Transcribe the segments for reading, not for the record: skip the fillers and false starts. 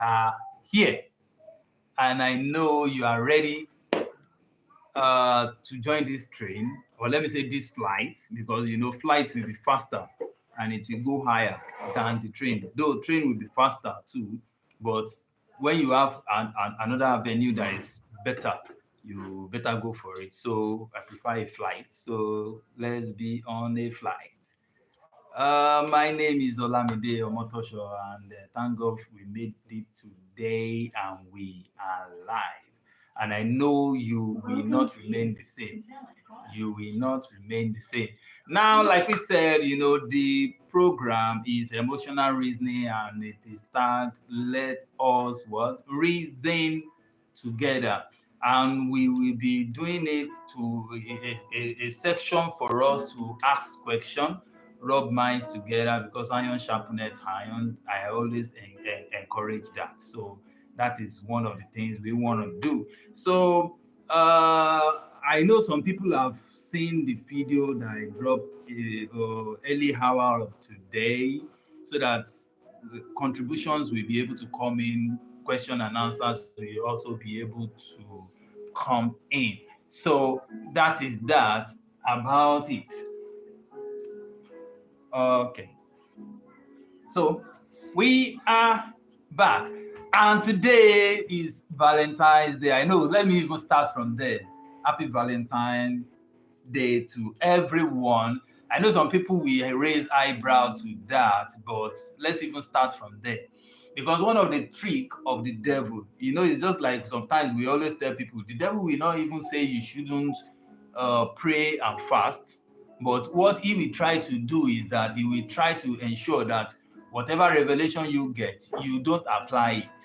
are here, and I know you are ready to join this train, or let me say this flight, because flight will be faster and it will go higher than the train. Though train will be faster too, but when you have another avenue that is better, you better go for it. So I prefer a flight. So let's be on a flight. My name is Olamide Omotoso, and thank God we made it today and we are live. And I know you will not remain the same. You will not remain the same. Now, like we said, the program is emotional reasoning, and it is tagged "Let Us What Reason Together." And we will be doing it to a section for us to ask questions, rub minds together, because iron sharpeneth iron. I always encourage that. So that is one of the things we want to do. So I know some people have seen the video that I dropped early hour of today, so that contributions will be able to come in, question and answers will also be able to come in. So that is that about it. Okay. So we are back, and today is Valentine's Day. I know, let me even start from there. Happy Valentine's Day to everyone. I know some people will raise eyebrow to that, but let's even start from there. Because one of the trick of the devil, it's just like sometimes we always tell people, the devil will not even say you shouldn't pray and fast. But what he will try to do is that he will try to ensure that whatever revelation you get, you don't apply it.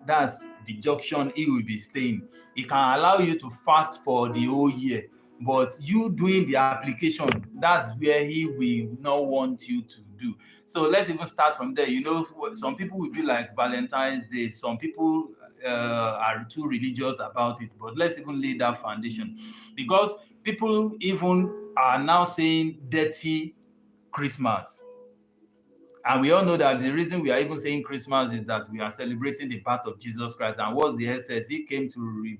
That's the junction he will be staying. He can allow you to fast for the whole year, but you doing the application, that's where he will not want you to do. So let's even start from there. Some people will be like Valentine's Day. Some people are too religious about it, but let's even lay that foundation, because people even are now saying dirty Christmas. And we all know that the reason we are even saying Christmas is that we are celebrating the birth of Jesus Christ. And what's the essence? He came to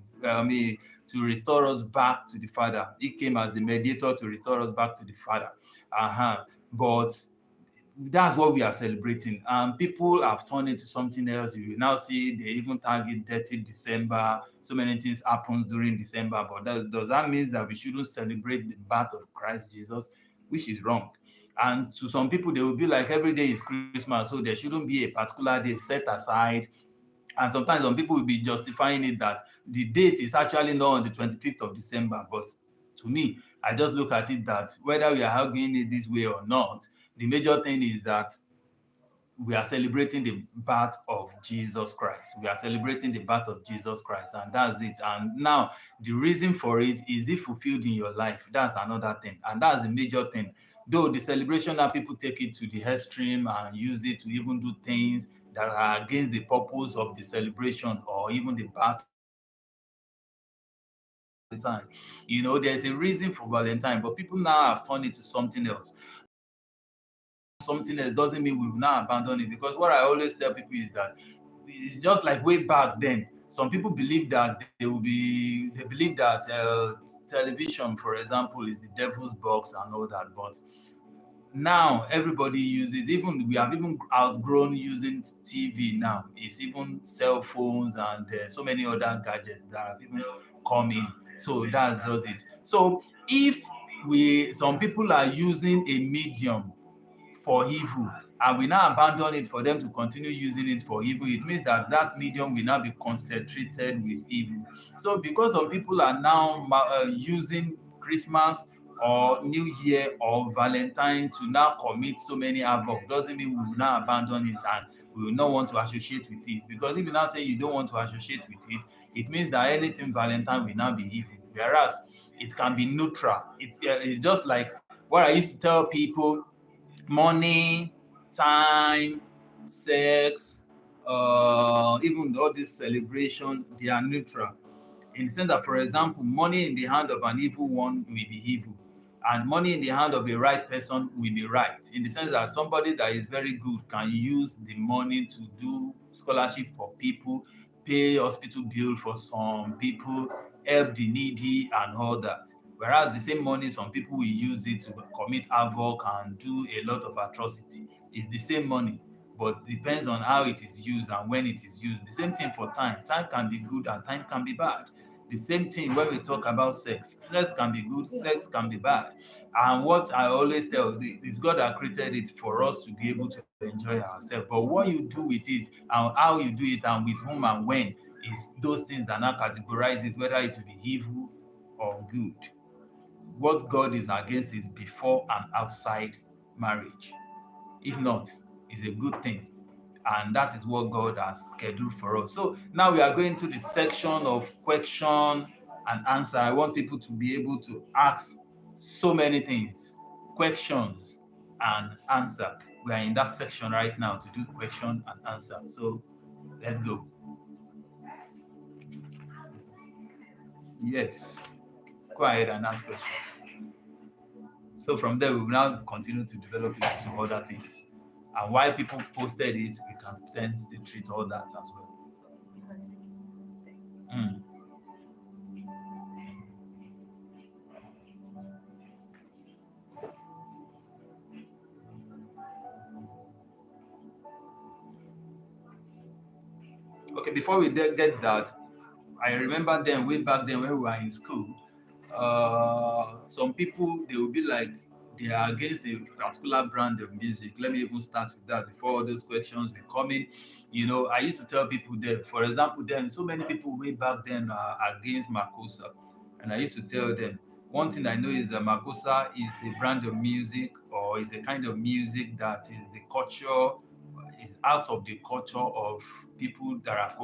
restore us back to the Father. He came as the mediator to restore us back to the Father. But that's what we are celebrating. And people have turned into something else. You will now see they even target dirty December. So many things happens during December. But does that mean that we shouldn't celebrate the birth of Christ Jesus? Which is wrong. And to some people, they will be like, every day is Christmas, so there shouldn't be a particular day set aside. And sometimes some people will be justifying it that the date is actually not on the 25th of December. But to me, I just look at it that whether we are arguing it this way or not, the major thing is that we are celebrating the birth of Jesus Christ. We are celebrating the birth of Jesus Christ, and that's it. And now, the reason for it, is it fulfilled in your life? That's another thing, and that's the major thing. Though the celebration, that people take it to the extreme and use it to even do things that are against the purpose of the celebration or even the birth of Valentine. There's a reason for Valentine, but people now have turned it to something else. Something else doesn't mean we will now abandon it, because what I always tell people is that it's just like way back then. Some people believe that they believe that television, for example, is the devil's box and all that. But now everybody uses, even we have even outgrown using TV now. It's even cell phones and so many other gadgets that have even come in. So that's just it. So if some people are using a medium for evil, and we now abandon it for them to continue using it for evil, it means that that medium will now be concentrated with evil. So because some people are now using Christmas or New Year or Valentine to now commit so many havoc, doesn't mean we will now abandon it and we will not want to associate with it. Because if you now say you don't want to associate with it, it means that anything Valentine will now be evil. Whereas it can be neutral. It's just like what I used to tell people: money, time, sex, even all this celebration, they are neutral. In the sense that, for example, money in the hand of an evil one will be evil, And money in the hand of a right person will be right, in the sense that somebody that is very good can use the money to do scholarship for people, pay hospital bill for some people, help the needy and all that. Whereas the same money, some people will use it to commit havoc and do a lot of atrocity. It's the same money, but depends on how it is used and when it is used. The same thing for time. Time can be good and time can be bad. The same thing when we talk about sex. Sex can be good, sex can be bad. And what I always tell is God that created it for us to be able to enjoy ourselves. But what you do with it and how you do it and with whom and when is those things that now categorize it, whether it will be evil or good. What God is against is before and outside marriage. If not, it's a good thing. And that is what God has scheduled for us. So now we are going to the section of question and answer. I want people to be able to ask so many things, questions and answer. We are in that section right now to do question and answer. So let's go. Yes. Go ahead and ask questions. So from there, we will now continue to develop it into other things. And why people posted it, we can then still treat all that as well. Mm. Okay, before we get that, I remember then way back then when we were in school, some people they will be like they are against a particular brand of music. Let me even start with that before all those questions will come in. You know, I used to tell people that, for example, then so many people way back then are against Makosa, and I used to tell them one thing I know is that Makosa is a brand of music or is a kind of music that is the culture is out of the culture of people that are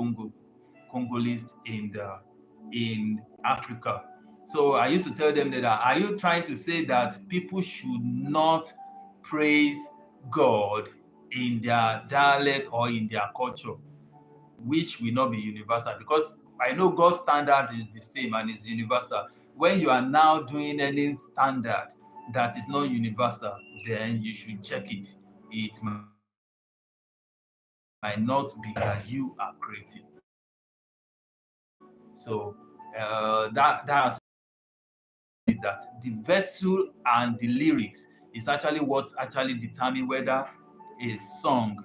Congolese in Africa. So I used to tell them that are you trying to say that people should not praise God in their dialect or in their culture, which will not be universal? Because I know God's standard is the same and is universal. When you are now doing any standard that is not universal, then you should check it. It might not be that you are creating. So that's is that the vessel and the lyrics is actually what actually determine whether a song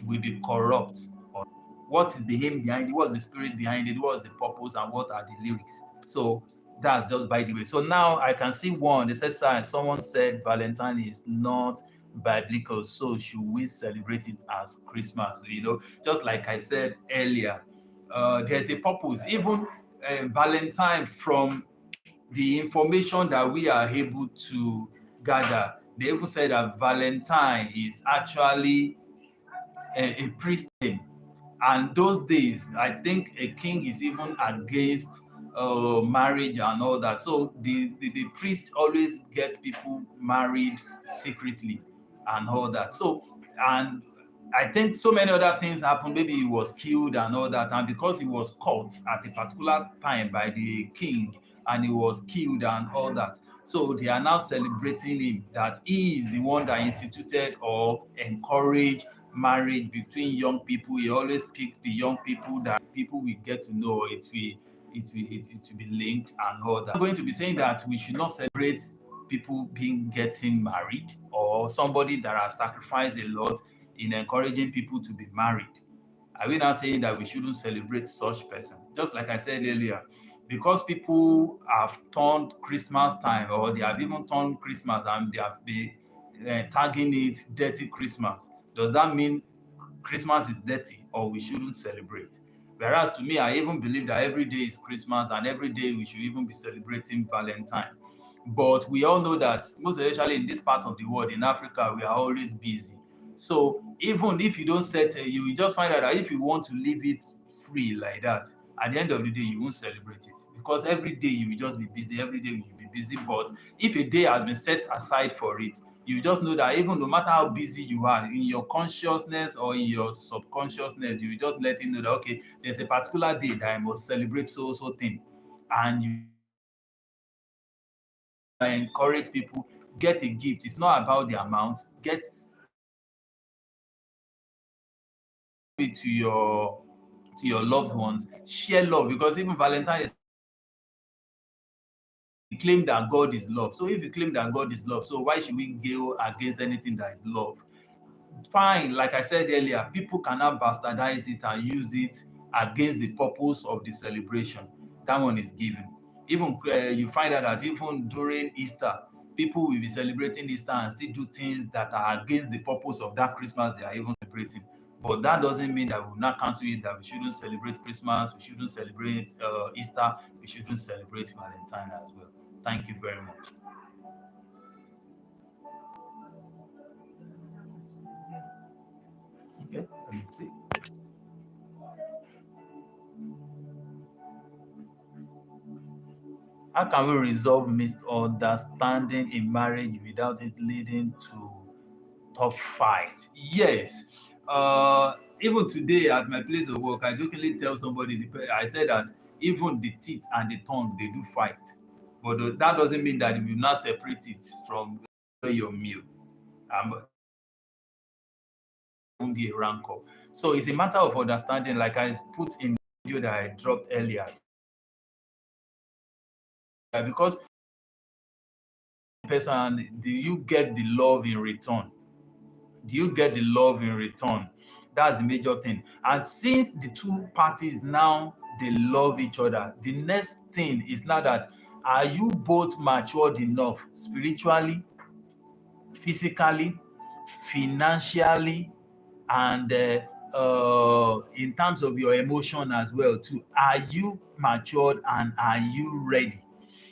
will be corrupt or what is the aim behind it, what's the spirit behind it, what's the purpose, and what are the lyrics. So that's just by the way. So now I can see one. They said, "Sir, someone said Valentine is not biblical, so should we celebrate it as Christmas?" You know, just like I said earlier, there's a purpose. Even Valentine, from the information that we are able to gather, they even said that Valentine is actually a priest name. And those days, I think a king is even against marriage and all that. So the priest always gets people married secretly and all that. So, and I think so many other things happened. Maybe he was killed and all that. And because he was caught at a particular time by the king and he was killed and all that. So they are now celebrating him that he is the one that instituted or encouraged marriage between young people. He always pick the young people that people will get to know. It will be linked and all that. I'm going to be saying that we should not celebrate people being getting married or somebody that has sacrificed a lot in encouraging people to be married. Are we now saying that we shouldn't celebrate such person? Just like I said earlier, because people have turned Christmas time or they have even turned Christmas and they have been tagging it dirty Christmas. Does that mean Christmas is dirty or we shouldn't celebrate? Whereas to me, I even believe that every day is Christmas and every day we should even be celebrating Valentine. But we all know that most especially in this part of the world, in Africa, we are always busy. So even if you don't set, you will just find out that if you want to leave it free like that, at the end of the day, you won't celebrate it because every day you will just be busy. Every day you will be busy. But if a day has been set aside for it, you just know that even no matter how busy you are in your consciousness or in your subconsciousness, you will just let you know that okay, there's a particular day that I must celebrate so thing, and you encourage people, get a gift. It's not about the amount. Get it to your loved ones. Share love, because even Valentine is claim that God is love. So if you claim that God is love, so why should we go against anything that is love? Fine, like I said earlier, people cannot bastardize it and use it against the purpose of the celebration. That one is given. Even you find out that even during Easter, people will be celebrating Easter and still do things that are against the purpose of that Christmas they are even celebrating. But that doesn't mean that we will not cancel it, that we shouldn't celebrate Christmas, we shouldn't celebrate Easter, we shouldn't celebrate Valentine as well. Thank you very much. Okay, let me see. How can we resolve misunderstanding in marriage without it leading to tough fight? Yes. Even today at my place of work, I jokingly tell somebody, I said that even the teeth and the tongue, they do fight. But that doesn't mean that you will not separate it from your meal. Won't be a rancor. So it's a matter of understanding, like I put in the video that I dropped earlier. Because person, do you get the love in return? Do you get the love in return? That's the major thing. And since the two parties now they love each other, the next thing is now that, are you both matured enough spiritually, physically, financially, and in terms of your emotion as well too? Are you matured and are you ready?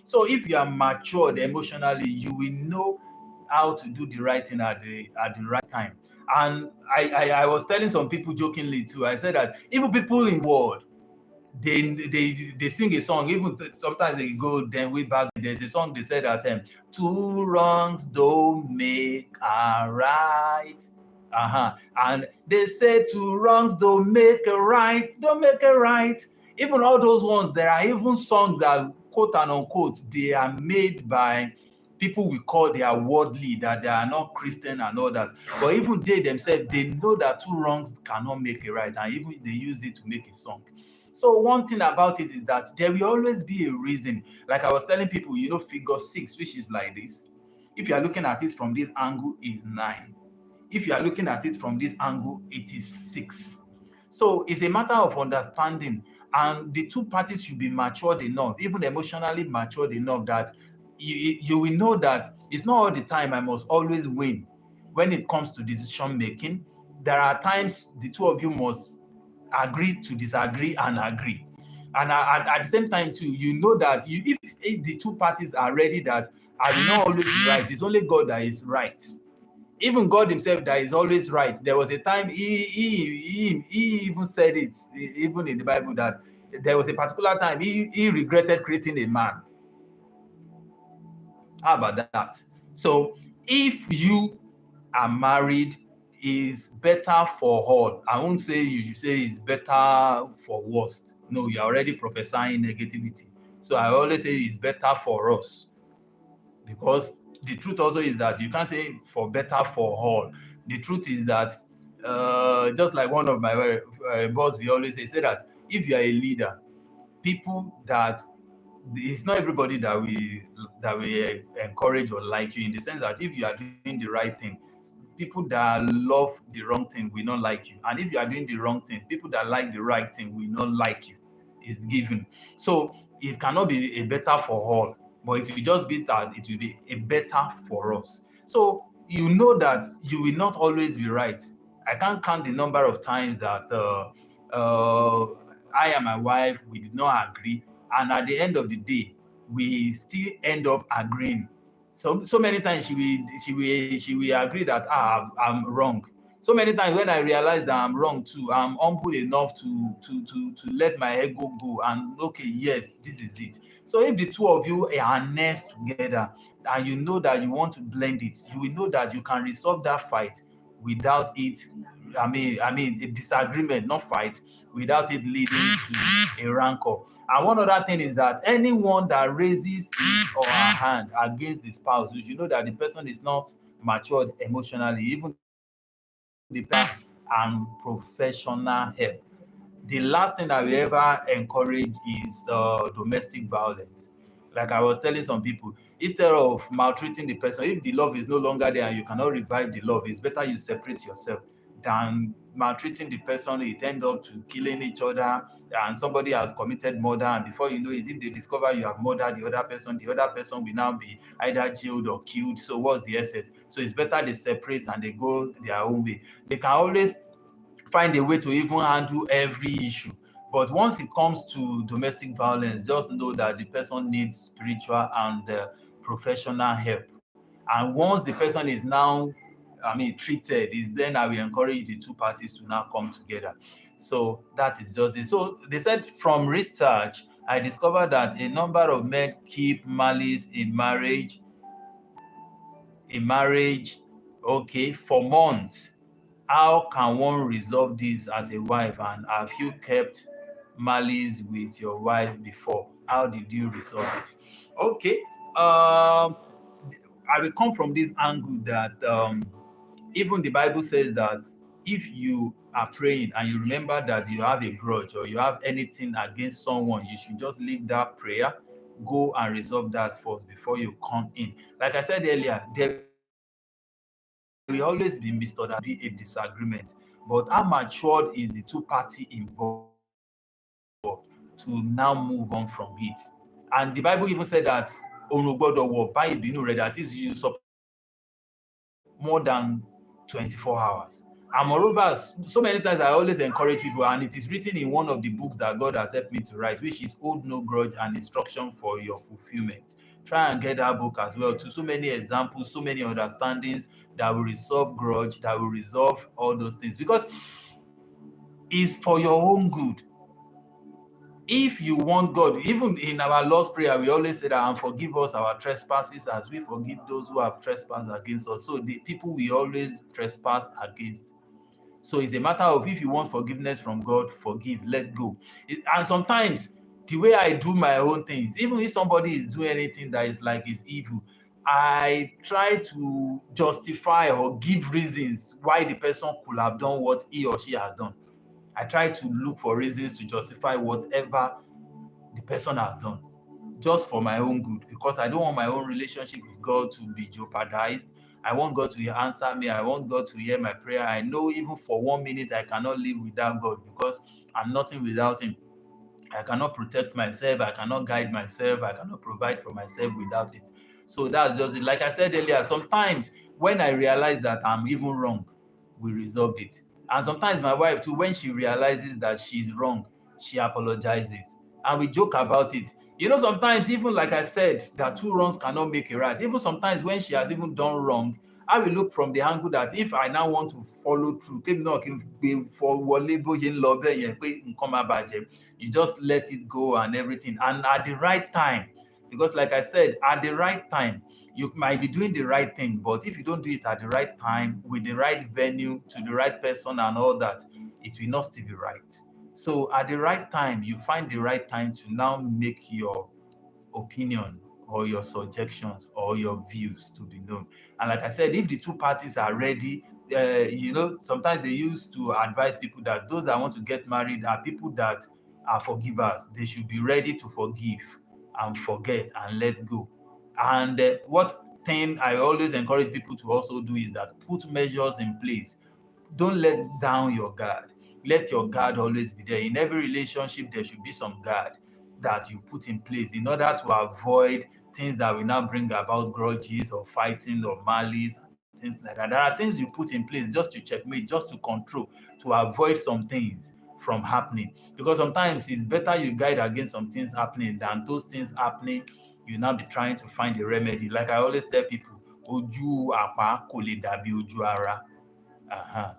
So if you are matured emotionally, you will know how to do the right thing at the right time. And I was telling some people jokingly too. I said that even people in the world, they sing a song. Even sometimes they go then way back. There's a song they said that two wrongs don't make a right. And they say two wrongs don't make a right, don't make a right. Even all those ones, there are even songs that quote and unquote they are made by people we call they are worldly, that they are not Christian and all that. But even they themselves, they know that two wrongs cannot make a right, and even they use it to make a song. So one thing about it is that there will always be a reason. Like I was telling people, figure six, which is like this. If you are looking at it from this angle, is nine. If you are looking at it from this angle, it is six. So it's a matter of understanding, and the two parties should be matured enough, even emotionally matured enough, that you will know that it's not all the time I must always win when it comes to decision making. There are times the two of you must agree to disagree and agree. And at the same time, too, you know that if the two parties are ready that I will not always be right, it's only God that is right. Even God himself that is always right. There was a time he even said it, even in the Bible, that there was a particular time he regretted creating a man. How about that? So if you are married, is better for all. I won't say you should say it's better for worst. No, you're already prophesying negativity. So I always say it's better for us, because the truth also is that you can't say for better for all. The truth is that just like one of my boss, we always say that if you are a leader, people that it's not everybody that we encourage or like you, in the sense that if you are doing the right thing, people that love the wrong thing will not like you, and if you are doing the wrong thing, people that like the right thing will not like you. It's given. So it cannot be a better for all, but it will just be that it will be a better for us. So you know that you will not always be right. I can't count the number of times that uh, I and my wife, we did not agree, and at the end of the day, we still end up agreeing. So many times she will agree that I'm wrong. So many times when I realize that I'm wrong too, I'm humble enough to let my ego go and okay, yes, this is it. So if the two of you are next together and you know that you want to blend it, you will know that you can resolve that fight without it. I mean a disagreement, not fight, without it leading to a rancor. And one other thing is that anyone that raises his or her hand against the spouse, you should know that the person is not matured emotionally, even the and professional help. The last thing that we ever encourage is domestic violence. Like I was telling some people, instead of maltreating the person, if the love is no longer there and you cannot revive the love, it's better you separate yourself than maltreating the person. It ends up to killing each other, and somebody has committed murder, and before you know it, if they discover you have murdered the other person will now be either jailed or killed. So what's the essence? So it's better they separate and they go their own way. They can always find a way to even handle every issue. But once it comes to domestic violence, just know that the person needs spiritual and professional help. And once the person is now, treated, is then I will encourage the two parties to now come together. So that is just it. So they said from research, I discovered that a number of men keep malice in marriage, okay, for months. How can one resolve this as a wife? And have you kept malice with your wife before? How did you resolve it? Okay. I will come from this angle that even the Bible says that if you are praying and you remember that you have a grudge or you have anything against someone, you should just leave that prayer, go and resolve that first before you come in. Like I said earlier, there will always be misunderstanding, be a disagreement. But how matured is the two party involved to now move on from it? And the Bible even said that Onugbodo war by Ibinu Red, that is, you're supposed not to keep more than 24 hours. And moreover, so many times I always encourage people, and it is written in one of the books that God has helped me to write, which is Hold No Grudge and Instruction for Your Fulfillment. Try and get that book as well, too. So many examples, so many understandings that will resolve grudge, that will resolve all those things. Because it's for your own good. If you want God, even in our Lord's Prayer, we always say that, and forgive us our trespasses as we forgive those who have trespassed against us. So the people we always trespass against. So it's a matter of, if you want forgiveness from God, forgive, let go. And sometimes the way I do my own things, even if somebody is doing anything that is like is evil, I try to justify or give reasons why the person could have done what he or she has done. I try to look for reasons to justify whatever the person has done, just for my own good, because I don't want my own relationship with God to be jeopardized. I want God to answer me. I want God to hear my prayer. I know even for 1 minute I cannot live without God, because I'm nothing without Him. I cannot protect myself. I cannot guide myself. I cannot provide for myself without it. So that's just it. Like I said earlier, sometimes when I realize that I'm even wrong, we resolve it. And sometimes my wife too, when she realizes that she's wrong, she apologizes. And we joke about it. Sometimes, even like I said, that two wrongs cannot make a right. Even sometimes when she has even done wrong, I will look from the angle that if I now want to follow through, kémi náà kí n gbé wọlé bó ṣe ń lọ bẹ́ẹ̀ yẹn pé nǹkan má bàjẹ́, you just let it go and everything. And at the right time, because like I said, at the right time, you might be doing the right thing, but if you don't do it at the right time, with the right venue, to the right person and all that, it will not still be right. So at the right time, you find the right time to now make your opinion or your suggestions or your views to be known. And like I said, if the two parties are ready, sometimes they used to advise people that those that want to get married are people that are forgivers. They should be ready to forgive and forget and let go. And what thing I always encourage people to also do is that put measures in place. Don't let down your guard. Let your guard always be there. In every relationship, there should be some guard that you put in place in order to avoid things that will now bring about grudges or fighting or malice and things like that. There are things you put in place just to checkmate, just to control, to avoid some things from happening. Because sometimes it's better you guide against some things happening than those things happening. You now be trying to find a remedy. Like I always tell people, ojú àpá kò lè dàbí ojú ara.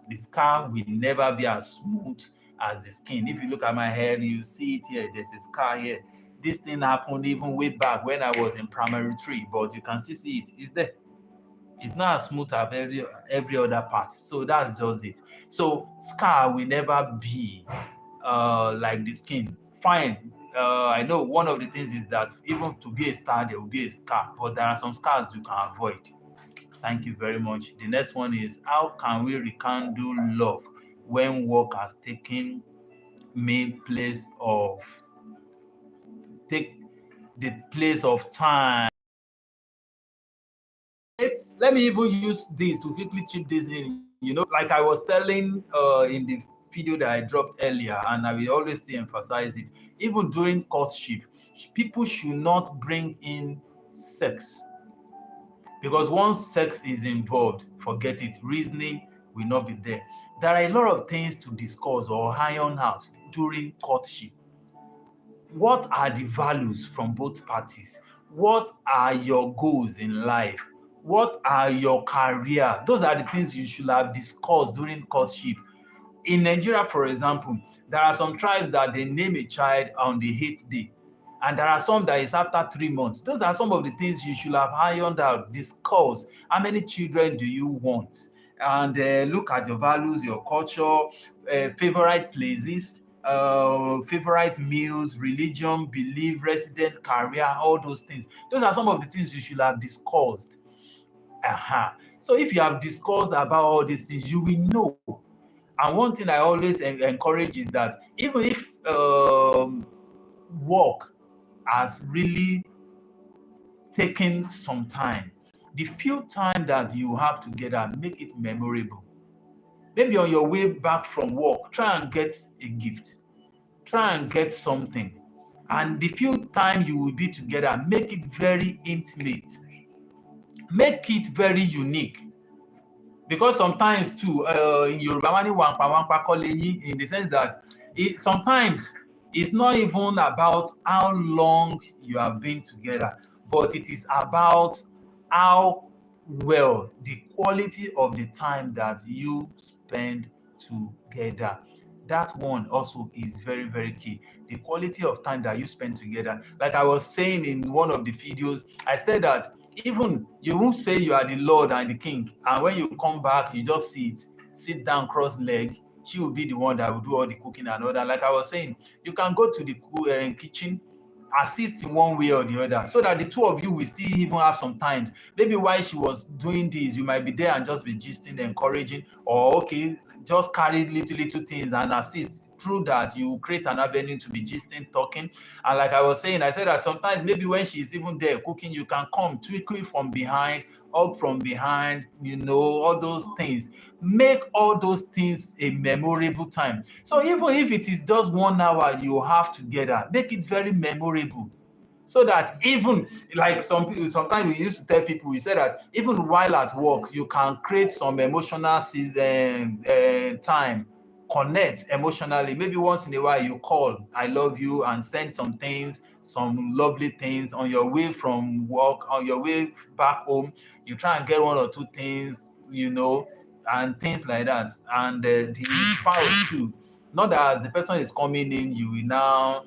The scar will never be as smooth as the skin. If you look at my head, you see it here. There's a scar here. This thing happened even way back when I was in primary three, but you can still see it. It's there. It's not as smooth as every other part. So that's just it. So scar will never be like the skin. Fine. I know one of the things is that even to be a star, there will be a scar, but there are some scars you can avoid. Thank you very much. The next one is, how can we rekindle love when work has taken main place of take the place of time? Let me even use this to quickly chip this in. Like I was telling in the video that I dropped earlier, and I will always still emphasize it. Even during courtship, people should not bring in sex, because once sex is involved, forget it. Reasoning will not be there. There are a lot of things to discuss or iron out during courtship. What are the values from both parties? What are your goals in life? What are your career? Those are the things you should have discussed during courtship. In Nigeria, for example, there are some tribes that they name a child on the 8th day, and there are some that is after 3 months. Those are some of the things you should have ironed out, discuss. How many children do you want? And look at your values, your culture, favorite places, favorite meals, religion, belief, resident, career, all those things. Those are some of the things you should have discussed. So if you have discussed about all these things, you will know. And one thing I always encourage is that even if work has really taken some time, the few time that you have together, make it memorable. Maybe on your way back from work, try and get a gift. Try and get something. And the few time you will be together, make it very intimate. Make it very unique. Because sometimes too, in Yoruba wọ́n ní wàǹpà wàǹpà kọ́ leyín, in the sense that sometimes it's not even about how long you have been together, but it is about how well, the quality of the time that you spend together. That one also is very, very key. The quality of time that you spend together. Like I was saying in one of the videos, I said that even you won't say you are the Lord and the King, and when you come back, you just sit down, cross leg. She will be the one that will do all the cooking and all that. Like I was saying, you can go to the kitchen, assist in one way or the other, so that the two of you will still even have some times. Maybe while she was doing this, you might be there and just be gisting, encouraging, or okay, just carry little things and assist. Through that, you create an avenue to be gisting, talking. And like I was saying, I said that sometimes maybe when she's even there cooking, you can come quickly from behind, up from behind, all those things. Make all those things a memorable time. So even if it is just 1 hour you have together, make it very memorable. So that even like some people, sometimes we used to tell people, we said that even while at work, you can create some emotional season, time, connect emotionally. Maybe once in a while you call, I love you, and send some things, some lovely things on your way from work, on your way back home. You try and get one or two things, and things like that. And the spouse too. Not that as the person is coming in, you will now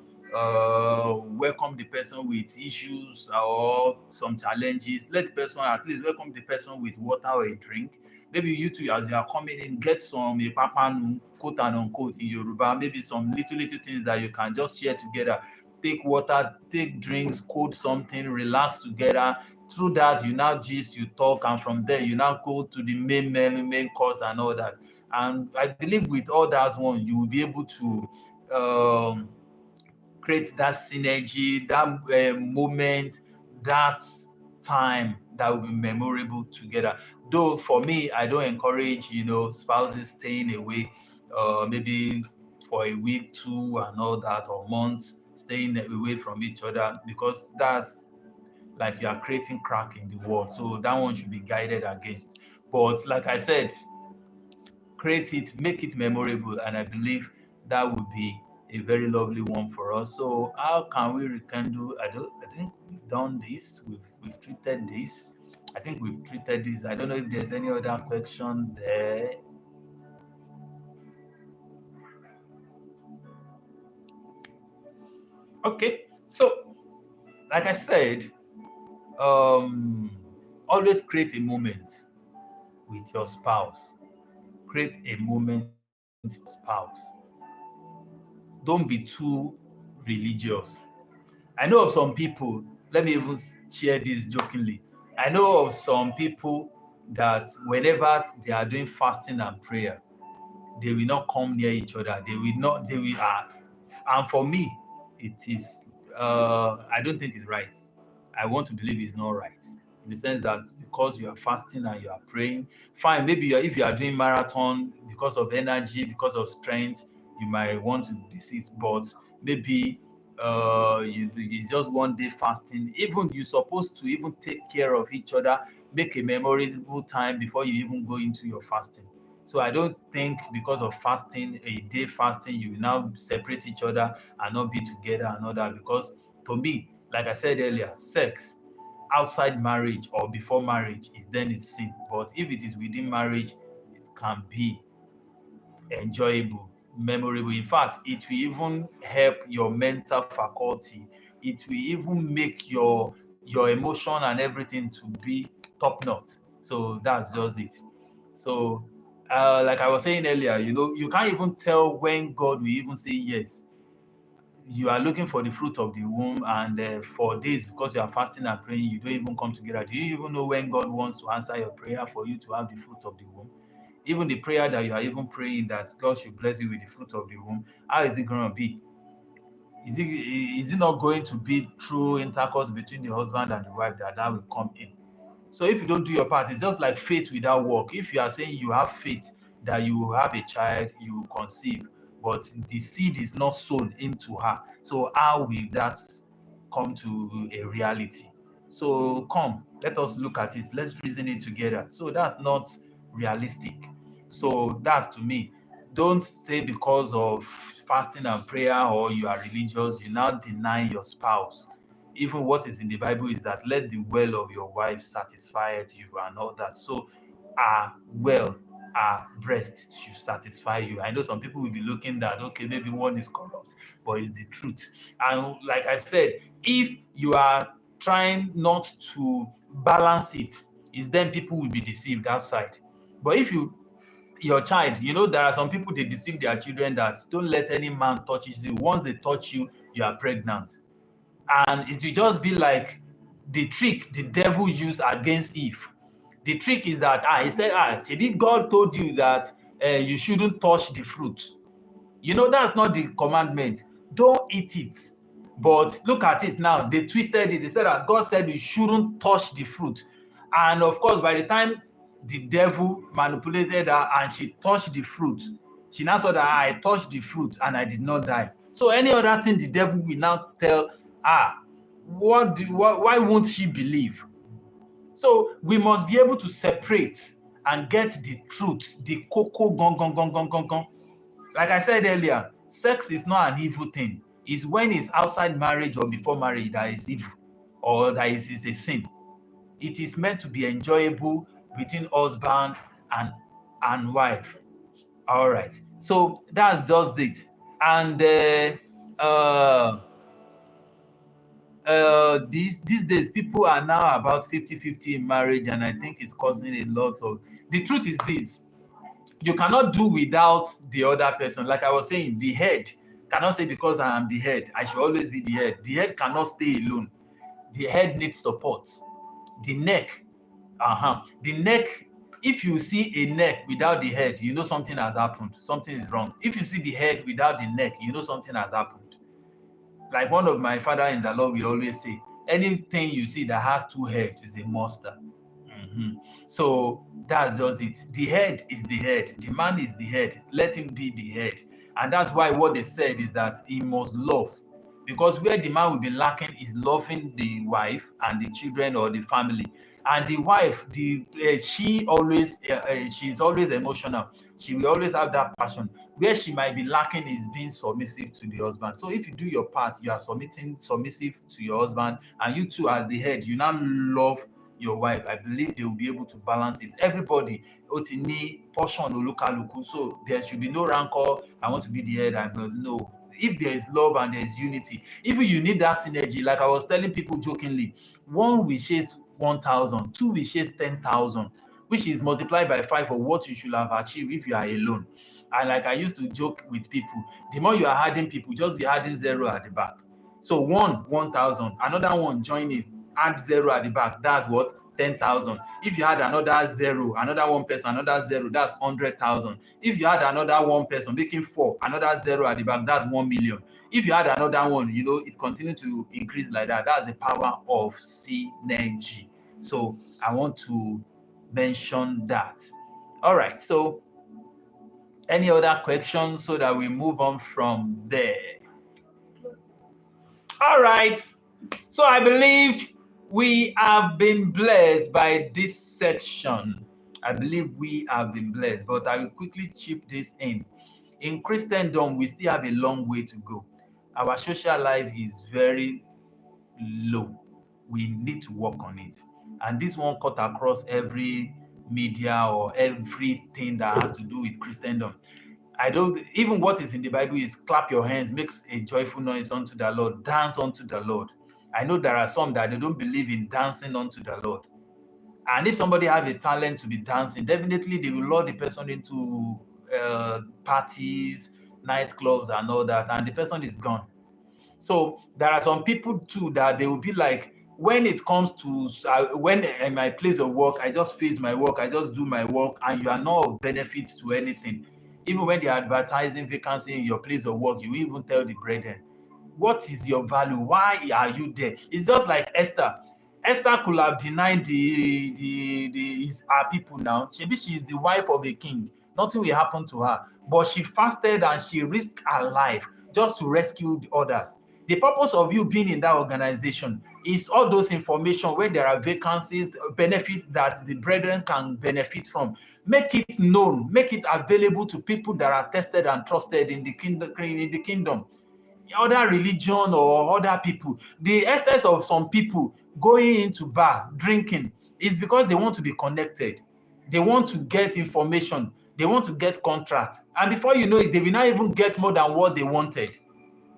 welcome the person with issues or some challenges. Let the person at least welcome the person with water or a drink. Maybe you two, as you are coming in, get some papanu, quote and unquote, in Yoruba. Maybe some little things that you can just share together. Take water, take drinks, code something, relax together. Through that, you now gist, you talk, and from there, you now go to the main course and all that. And I believe with all that one, you will be able to create that synergy, that moment, that time that will be memorable together. Though for me, I don't encourage, spouses staying away, maybe for a week, two, and all that, or months, staying away from each other, because that's like you are creating crack in the wall. So that one should be guided against. But like I said, create it, make it memorable, and I believe that would be a very lovely one for us. So how can we rekindle? I think we've done this. We've treated this. I think we've treated this. I don't know if there's any other question there. Okay. So like I said, um always create a moment with your spouse. Create a moment with your spouse. Don't be too religious. I know of some people, let me even share this jokingly. I know of some people that whenever they are doing fasting and prayer, they will not come near each other. They will not, they will, and for me, it is, I don't think it's right. I want to believe it's not right. In the sense that because you are fasting and you are praying, fine, maybe if you are doing marathon because of energy, because of strength, you might want to desist, but maybe it's just one day fasting. Even you're supposed to even take care of each other, make a memorable time before you even go into your fasting. So I don't think because of fasting, a day fasting, you will now separate each other and not be together and all that. Because to me, like I said earlier, sex outside marriage or before marriage is then a sin. But if it is within marriage, it can be enjoyable, memorable. In fact, it will even help your mental faculty. It will even make your emotion and everything to be top notch. So that's just it. So, like I was saying earlier, you can't even tell when God will even say yes. You are looking for the fruit of the womb, and for days because you are fasting and praying, you don't even come together. Do you even know when God wants to answer your prayer for you to have the fruit of the womb? Even the prayer that you are even praying that God should bless you with the fruit of the womb, how is it going to be? Is it not going to be through intercourse between the husband and the wife that will come in? So if you don't do your part, it's just like faith without work. If you are saying you have faith that you will have a child, you will conceive, but the seed is not sown into her. So how will that come to a reality? So come, let us look at it. Let's reason it together. So that's not realistic. So that's to me. Don't say because of fasting and prayer or you are religious, you now deny your spouse. Even what is in the Bible is that let the well of your wife satisfy you and all that. So our well, our breast should satisfy you. I know some people will be looking that okay, maybe one is corrupt, but it's the truth. And like I said, if you are trying not to balance it, is then people will be deceived outside. But if your child, there are some people they deceive their children that don't let any man touch you. Once they touch you, you are pregnant. And it will just be like the trick the devil used against Eve. The trick is that he said, maybe God told you that you shouldn't touch the fruit. That's not the commandment. Don't eat it. But look at it now. They twisted it. They said that God said you shouldn't touch the fruit. And of course, by the time the devil manipulated her and she touched the fruit, she now saw that I touched the fruit and I did not die. So any other thing the devil will now tell why won't she believe? So we must be able to separate and get the truth, the cocoa gong gong gong gong gong gong. Like I said earlier, sex is not an evil thing. It's when it's outside marriage or before marriage that is evil or that is a sin. It is meant to be enjoyable between husband and wife. All right. So that's just it. And these days people are now about 50-50 in marriage, and I think it's causing a lot of. The truth is this: you cannot do without the other person. Like I was saying, the head cannot say because I am the head, I should always be the head. The head cannot stay alone. The head needs support. The neck, the neck. If you see a neck without the head, you know something has happened. Something is wrong. If you see the head without the neck, you know something has happened. Like one of my father in the Lord will always say, anything you see that has two heads is a monster. So that's just it. The head is the head. The man is the head. Let him be the head. And that's why what they said is that he must love. Because where the man will be lacking is loving the wife and the children or the family. And the wife, she's always emotional. She will always have that passion. Where she might be lacking is being submissive to the husband. So if you do your part, you are submissive to your husband, and you too, as the head, you now love your wife. I believe they will be able to balance it. Everybody, Otini, portion, Olukaluku. So there should be no rancor. I want to be the head. I must no. If there is love and there is unity, even you need that synergy. Like I was telling people jokingly, one will chase 1,000, two will chase 10,000, which is multiplied by 5 of what you should have achieved if you are alone. And like I used to joke with people, the more you are adding people, just be adding zero at the back. So 1,000, another one join it, add zero at the back. That's what? 10,000. If you add another zero, another one person, another zero, that's 100,000. If you add another one person, making 4, another zero at the back, that's 1,000,000. If you add another one, it continues to increase like that. That's the power of synergy. So I want to mention that. All right. So any other questions so that we move on from there? All right. So I believe we have been blessed by this section. I believe we have been blessed, but I will quickly chip this in. In Christendom, we still have a long way to go. Our social life is very low. We need to work on it. And this one cut across every media or everything that has to do with Christendom. I don't, even what is in the Bible is clap your hands, makes a joyful noise unto the Lord, dance unto the Lord. I know there are some that they don't believe in dancing unto the Lord. And if somebody have a talent to be dancing, definitely they will lure the person into parties, nightclubs and all that, and the person is gone. So there are some people too that they will be like, when it comes to when in my place of work, I just face my work, I just do my work, and you are not of benefit to anything. Even when they're advertising vacancy in your place of work, you even tell the brethren, what is your value? Why are you there? It's just like Esther. Esther could have denied her people now. Maybe she is the wife of a king. Nothing will happen to her. But she fasted and she risked her life just to rescue the others. The purpose of you being in that organization is all those information where there are vacancies, benefit that the brethren can benefit from. Make it known, make it available to people that are tested and trusted in the kingdom. Other religion or other people. The essence of some people going into bar, drinking, is because they want to be connected. They want to get information. They want to get contracts. And before you know it, they will not even get more than what they wanted.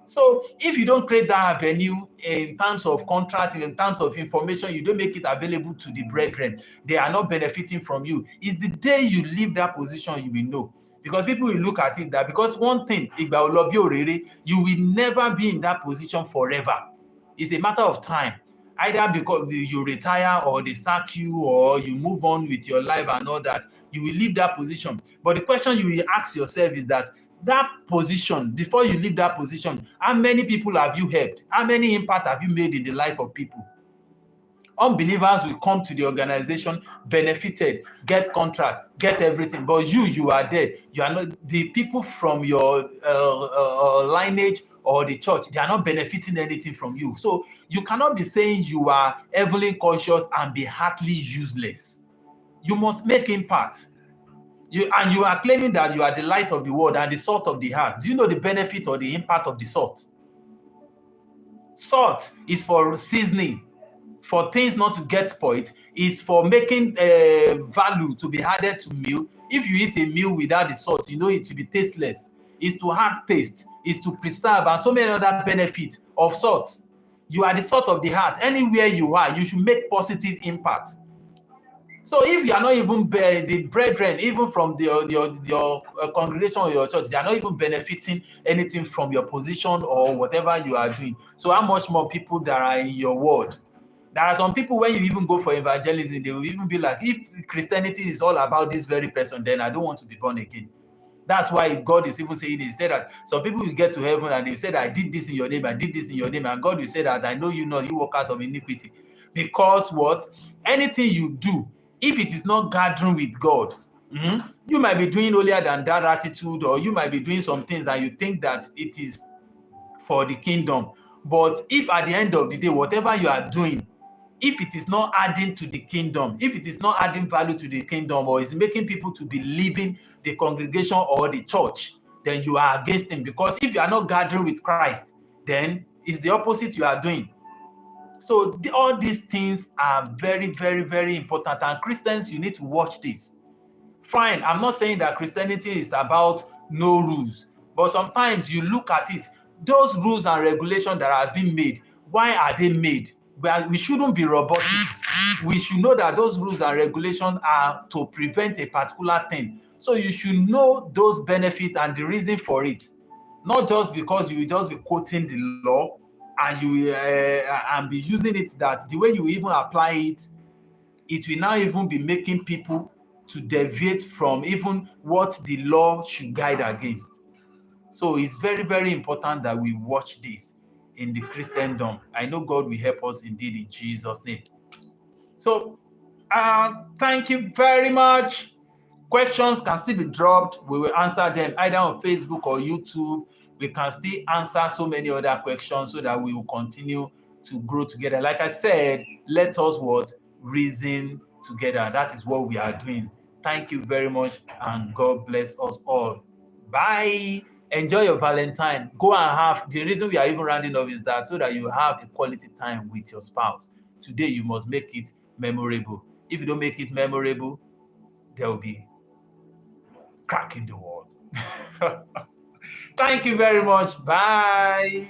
So if you don't create that avenue in terms of contract, in terms of information, you don't make it available to the brethren, they are not benefiting from you. It's the day you leave that position, you will know. Because people will look at it that because one thing, you will never be in that position forever. It's a matter of time. Either because you retire or they sack you or you move on with your life and all that, you will leave that position. But the question you will ask yourself is that position, before you leave that position, how many people have you helped? How many impact have you made in the life of people? Unbelievers will come to the organization, benefited, get contracts, get everything, but you are there. You are not, the people from your lineage or the church, they are not benefiting anything from you. So you cannot be saying you are heavily conscious and be heartily useless. You must make impact. You are claiming that you are the light of the world and the salt of the earth. Do you know the benefit or the impact of the salt? Salt is for seasoning, for things not to get spoiled, is for making value to be added to meal. If you eat a meal without the salt, you know it will be tasteless. It's to add taste, is to preserve, and so many other benefits of salt. You are the salt of the earth. Anywhere you are, you should make positive impact. So if you are not even the brethren, even from your congregation or your church, they are not even benefiting anything from your position or whatever you are doing. So how much more people that are in your world? There are some people, when you even go for evangelism, they will even be like, if Christianity is all about this very person, then I don't want to be born again. That's why God is even saying, he said that some people will get to heaven and they say that I did this in your name, I did this in your name, and God will say that I know you not, you workers of iniquity. Because what? Anything you do, if it is not gathering with God, you might be doing holier than that attitude, or you might be doing some things and you think that it is for the kingdom. But if at the end of the day, whatever you are doing, if it is not adding to the kingdom, if it is not adding value to the kingdom, or is making people to be leaving the congregation or the church, then you are against him. Because if you are not gathering with Christ, then it's the opposite you are doing. So all these things are very, very, very important. And Christians, you need to watch this. Fine, I'm not saying that Christianity is about no rules. But sometimes you look at it, those rules and regulations that have been made, why are they made? Well, we shouldn't be robotic. We should know that those rules and regulations are to prevent a particular thing So you should know those benefits and the reason for it, not just because you will just be quoting the law and you and be using it, that the way you even apply it, it will now even be making people to deviate from even what the law should guide against. So it's very, very important that we watch this in the Christendom. I know God will help us indeed in Jesus' name. So thank you very much. Questions can still be dropped. We will answer them either on Facebook or YouTube. We can still answer so many other questions so that we will continue to grow together. Like I said, let us what? Reason together. That is what we are doing. Thank you very much, and God bless us all. Bye. Enjoy your Valentine. Go and have, the reason we are even rounding up is that so that you have a quality time with your spouse. Today you must make it memorable. If you don't make it memorable, there will be crack in the world. Thank you very much. Bye.